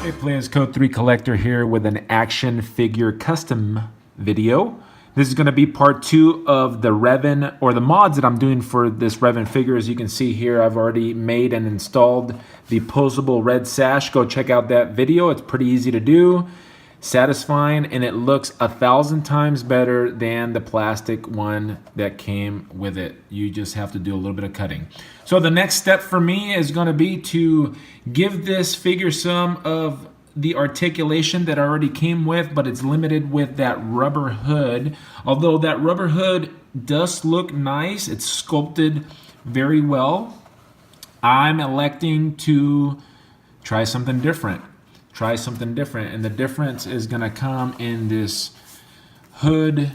Hey Players Code 3 Collector here with an action figure custom video. This is going to be part 2 of the Revan, or the mods that I'm doing for this Revan figure. As you can see here, I've already made and installed the posable red sash. Go check out that video. It's pretty easy to do, satisfying, and it looks 1,000 times better than the plastic one that came with it. You just have to do a little bit of cutting. So the next step for me is going to be to give this figure some of the articulation that I already came with, but it's limited with that rubber hood. Although that rubber hood does look nice, it's sculpted very well, I'm electing to try something different. And the difference is gonna come in this hood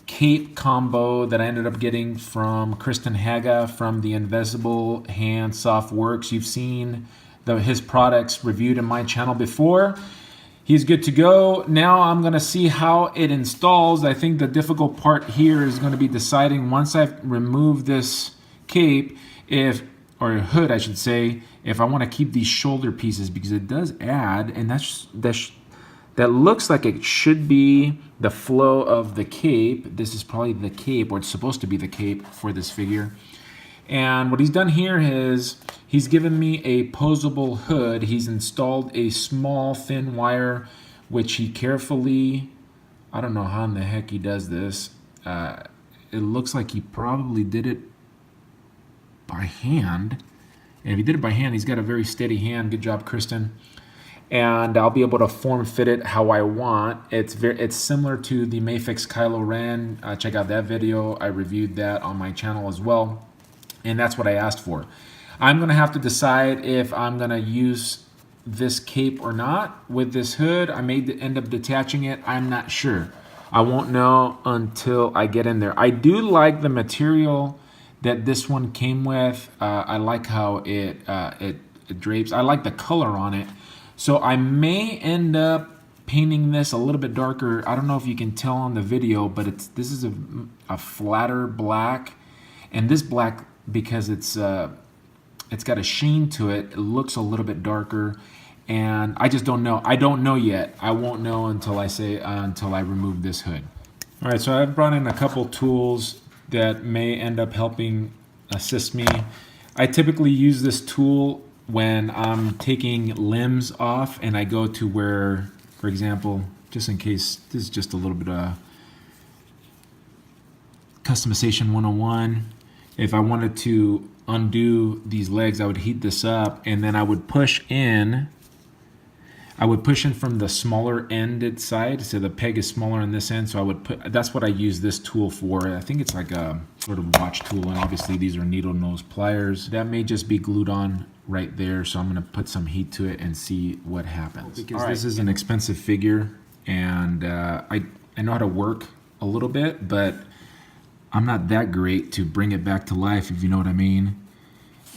cape combo that I ended up getting from Kristen Haga from the Invisible Hand Soft Works. You've seen his products reviewed in my channel before. He's good to go. Now I'm gonna see how it installs. I think the difficult part here is gonna be deciding, once I've removed this cape, or hood I should say, if I want to keep these shoulder pieces, because it does add, and that looks like it should be the flow of the cape. This is probably the cape, or it's supposed to be the cape for this figure. And what he's done here is he's given me a posable hood. He's installed a small thin wire, which he carefully, I don't know how in the heck he does this. It looks like he probably did it by hand. And if he did it by hand, he's got a very steady hand. Good job, Kristen. And I'll be able to form fit it how I want. It's similar to the Mayfix Kylo Ren. Check out that video. I reviewed that on my channel as well. And that's what I asked for. I'm going to have to decide if I'm going to use this cape or not with this hood. I may end up detaching it. I'm not sure. I won't know until I get in there. I do like the material that this one came with. I like how it drapes. I like the color on it. So I may end up painting this a little bit darker. I don't know if you can tell on the video, but this is a flatter black, and this black, because it's got a sheen to it, it looks a little bit darker. And I just don't know. I don't know yet. I won't know until I remove this hood. All right, so I've brought in a couple tools that may end up helping assist me. I typically use this tool when I'm taking limbs off and I go to where, for example, just in case, this is just a little bit of customization 101. If I wanted to undo these legs, I would heat this up and then I would push in. I would push in from the smaller ended side, so the peg is smaller on this end, so I would that's what I use this tool for. I think it's like a sort of watch tool, and obviously these are needle nose pliers. That may just be glued on right there, so I'm gonna put some heat to it and see what happens. Because this is an expensive figure, and I know how to work a little bit, but I'm not that great to bring it back to life, if you know what I mean.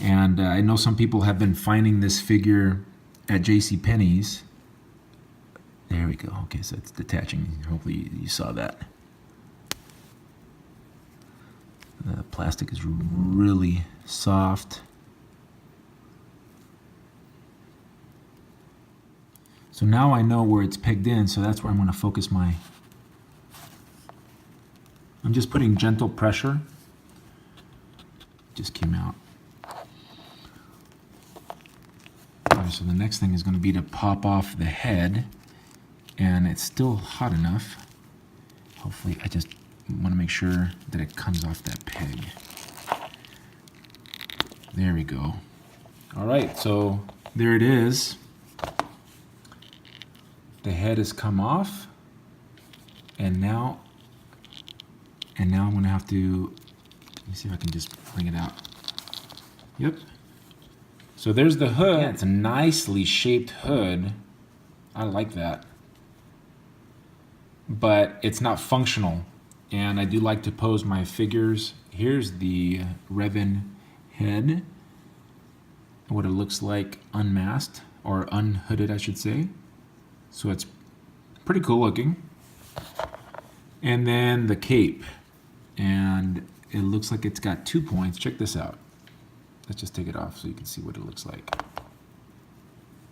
And I know some people have been finding this figure at JCPenney's. There we go. Okay, so it's detaching. Hopefully you saw that. The plastic is really soft. So now I know where it's pegged in, so that's where I'm going to focus my... I'm just putting gentle pressure. Just came out. All right, so the next thing is going to be to pop off the head. And it's still hot enough. Hopefully, I just want to make sure that it comes off that peg. There we go. All right, so there it is. The head has come off. And now I'm going to have to, let me see if I can just bring it out. Yep. So there's the hood. Yeah, it's a nicely shaped hood. I like that. But it's not functional, and I do like to pose my figures. Here's the Revan head, what it looks like unmasked, or unhooded I should say. So it's pretty cool looking. And then the cape, and it looks like it's got 2 points. Check this out. Let's just take it off so you can see what it looks like.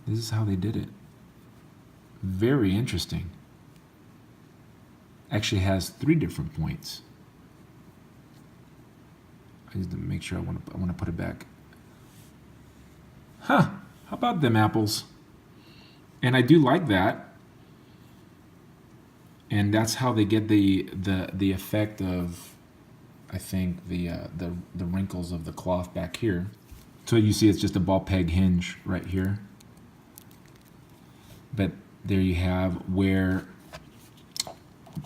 This is how they did it. Very interesting. Actually has 3 different points. I just make sure I want to put it back. Huh, how about them apples? And I do like that. And that's how they get the effect of, I think, the wrinkles of the cloth back here. So you see it's just a ball peg hinge right here. But there you have where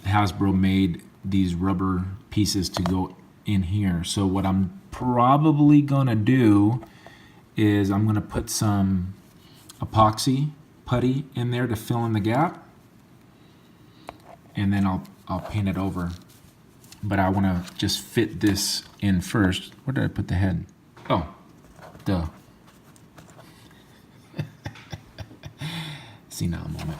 Hasbro made these rubber pieces to go in here. So what I'm probably gonna do is I'm gonna put some epoxy putty in there to fill in the gap, and then I'll paint it over. But I want to just fit this in first. Where did I put the head? Oh, duh. See now a moment.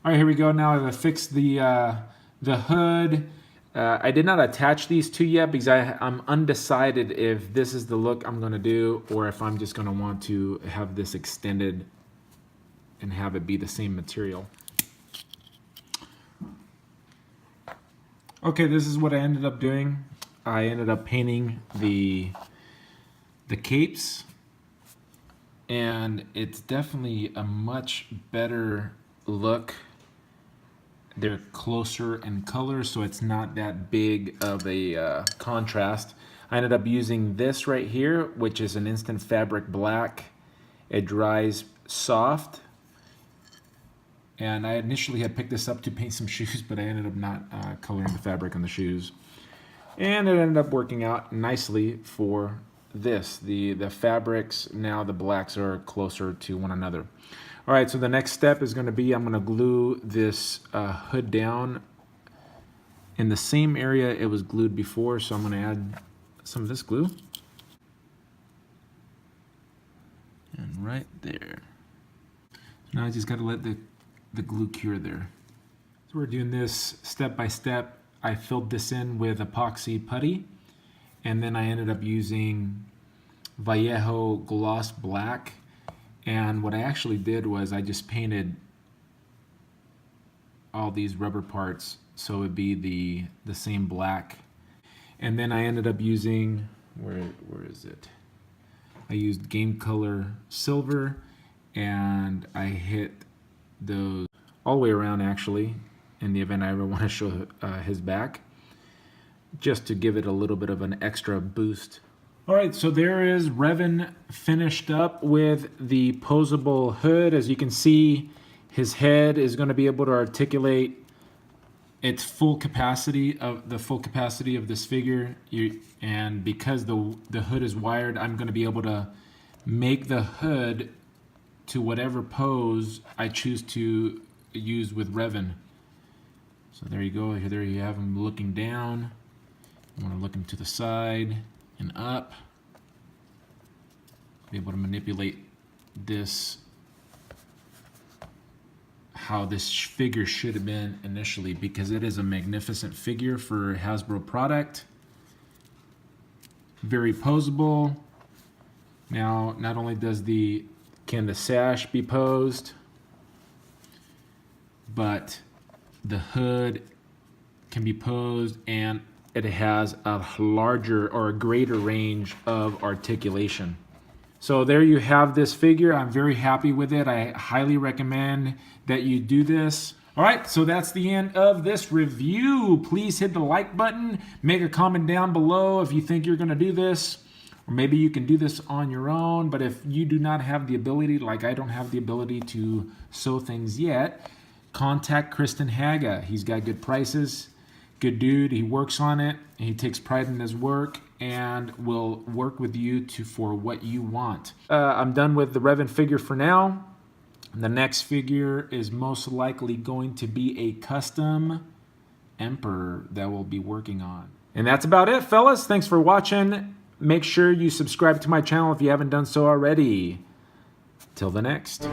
All right, here we go. Now I've fixed the hood. I did not attach these two yet because I'm undecided if this is the look I'm gonna do or if I'm just gonna want to have this extended and have it be the same material. Okay, this is what I ended up doing. I ended up painting the capes, and it's definitely a much better look. They're closer in color, so it's not that big of a contrast. I ended up using this right here, which is an instant fabric black. It dries soft. And I initially had picked this up to paint some shoes, but I ended up not coloring the fabric on the shoes. And it ended up working out nicely for this. The fabrics, now the blacks are closer to one another. All right, so the next step is going to be I'm going to glue this hood down in the same area it was glued before. So I'm going to add some of this glue. And right there. Now I just got to let the glue cure there. So we're doing this step by step. I filled this in with epoxy putty, and then I ended up using Vallejo gloss black. And what I actually did was I just painted all these rubber parts so it'd be the same black. And then I ended up using, where is it? I used Game Color Silver, and I hit those all the way around, actually, in the event I ever want to show his back, just to give it a little bit of an extra boost. All right, so there is Revan finished up with the posable hood. As you can see, his head is going to be able to articulate its full capacity of this figure. And because the hood is wired, I'm going to be able to make the hood to whatever pose I choose to use with Revan. So there you go. There you have him looking down. You want to look him to the side and up. Be able to manipulate this, how this figure should have been initially, because it is a magnificent figure for Hasbro product. Very posable. Now, not only can the sash be posed, but the hood can be posed, and it has a larger or a greater range of articulation. So there you have this figure. I'm very happy with it. I highly recommend that you do this. All right, so that's the end of this review. Please hit the like button. Make a comment down below if you think you're gonna do this, or maybe you can do this on your own. But if you do not have the ability, like I don't have the ability to sew things yet, contact Kristen Haga. He's got good prices. Good dude. He works on it. He takes pride in his work and will work with you for what you want. I'm done with the Revan figure for now. The next figure is most likely going to be a custom Emperor that we'll be working on. And that's about it, fellas. Thanks for watching. Make sure you subscribe to my channel if you haven't done so already. Till the next.